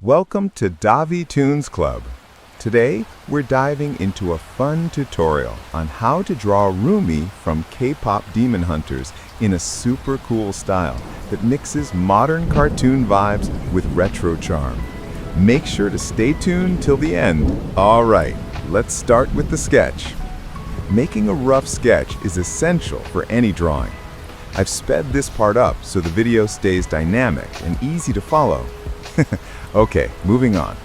Welcome to Davi Toons Club. Today, we're diving into a fun tutorial on how to draw Rumi from K-pop demon hunters in a super cool style that mixes modern cartoon vibes with retro charm. Make sure to stay tuned till the end. All right, let's start with the sketch. Making a rough sketch is essential for any drawing. I've sped this part up so the video stays dynamic and easy to follow. Okay, moving on.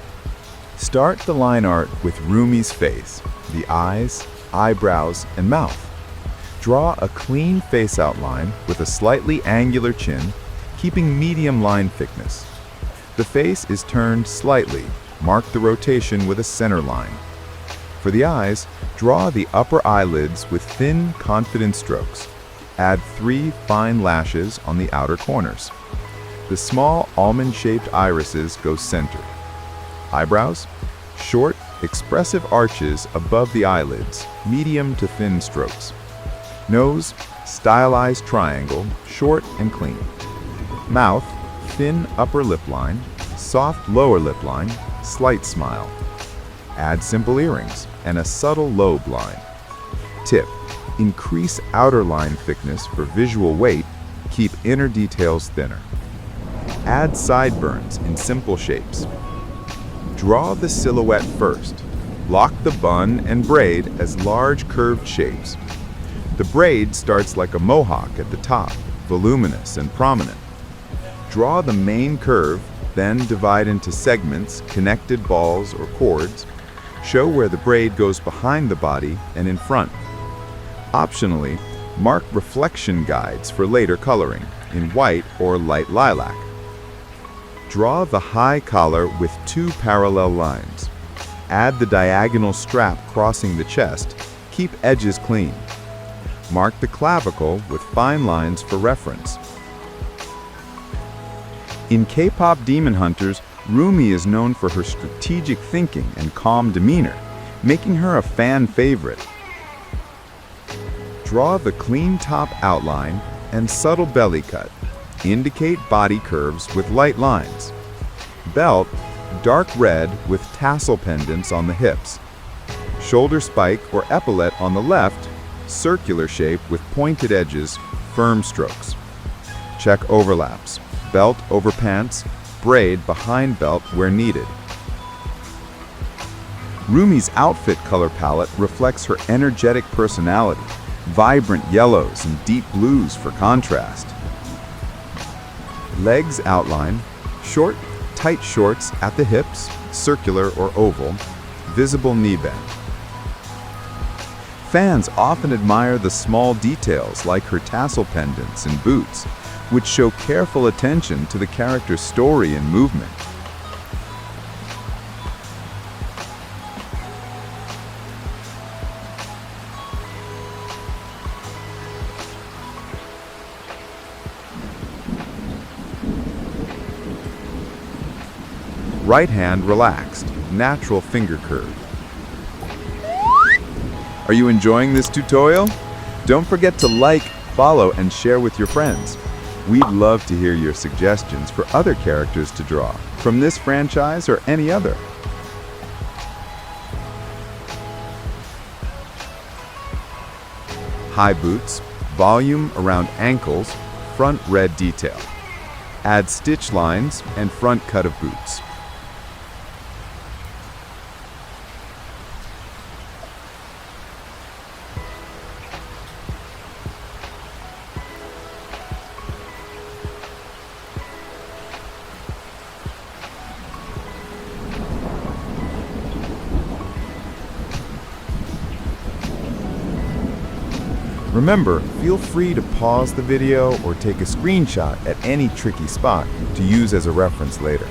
Start the line art with Rumi's face, the eyes, eyebrows, and mouth. Draw a clean face outline with a slightly angular chin, keeping medium line thickness. The face is turned slightly. Mark the rotation with a center line. For the eyes, draw the upper eyelids with thin, confident strokes. Add 3 fine lashes on the outer corners. The small almond-shaped irises go centered. Eyebrows, short, expressive arches above the eyelids, medium to thin strokes. Nose, stylized triangle, short and clean. Mouth, thin upper lip line, soft lower lip line, slight smile. Add simple earrings and a subtle lobe line. Tip: increase outer line thickness for visual weight, keep inner details thinner. Add sideburns in simple shapes. Draw the silhouette first. Block the bun and braid as large curved shapes. The braid starts like a mohawk at the top, voluminous and prominent. Draw the main curve, then divide into segments, connected balls or cords. Show where the braid goes behind the body and in front. Optionally, mark reflection guides for later coloring in white or light lilac. Draw the high collar with 2 parallel lines. Add the diagonal strap crossing the chest. Keep edges clean. Mark the clavicle with fine lines for reference. In K-pop demon hunters, Rumi is known for her strategic thinking and calm demeanor, making her a fan favorite. Draw the clean top outline and subtle belly cut. Indicate body curves with light lines. Belt, dark red with tassel pendants on the hips. Shoulder spike or epaulette on the left, circular shape with pointed edges, firm strokes. Check overlaps. Belt over pants, braid behind belt where needed. Rumi's outfit color palette reflects her energetic personality, vibrant yellows and deep blues for contrast. Legs outline, short, tight shorts at the hips, circular or oval, visible knee bend. Fans often admire the small details like her tassel pendants and boots, which show careful attention to the character's story and movement. Right hand relaxed, natural finger curve. Are you enjoying this tutorial? Don't forget to like, follow, and share with your friends. We'd love to hear your suggestions for other characters to draw from this franchise or any other. High boots, volume around ankles, front red detail. Add stitch lines and front cut of boots. Remember, feel free to pause the video or take a screenshot at any tricky spot to use as a reference later.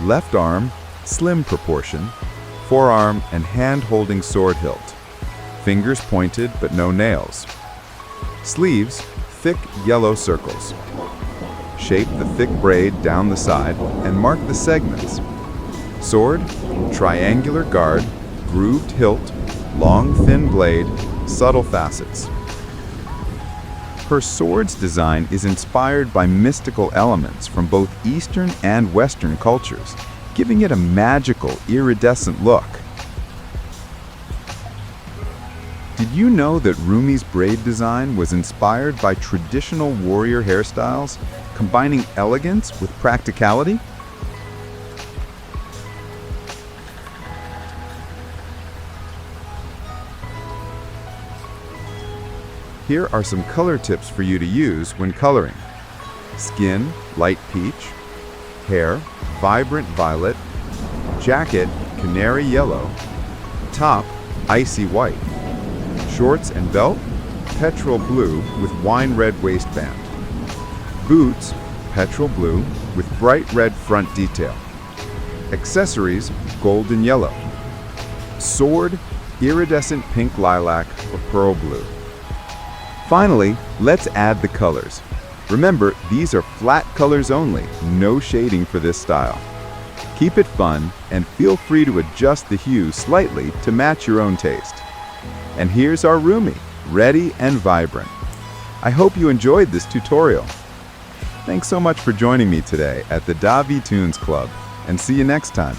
Left arm, slim proportion, forearm and hand holding sword hilt. fingers pointed but no nails. Sleeves, thick yellow circles. Shape the thick braid down the side and mark the segments. Sword, triangular guard, grooved hilt, long thin blade, subtle facets. Her sword's design is inspired by mystical elements from both Eastern and Western cultures, giving it a magical, iridescent look. Did you know that Rumi's braid design was inspired by traditional warrior hairstyles, combining elegance with practicality? Here are some color tips for you to use when coloring. Skin, light peach. Hair, vibrant violet. Jacket, canary yellow. Top, icy white. Shorts and belt, petrol blue with wine red waistband. Boots, petrol blue with bright red front detail. Accessories, gold and yellow. Sword, iridescent pink lilac or pearl blue. Finally, let's add the colors. Remember, these are flat colors only, no shading for this style. Keep it fun and feel free to adjust the hue slightly to match your own taste. And here's our Rumi, ready and vibrant. I hope you enjoyed this tutorial. Thanks so much for joining me today at the Davi Toons Club, and see you next time.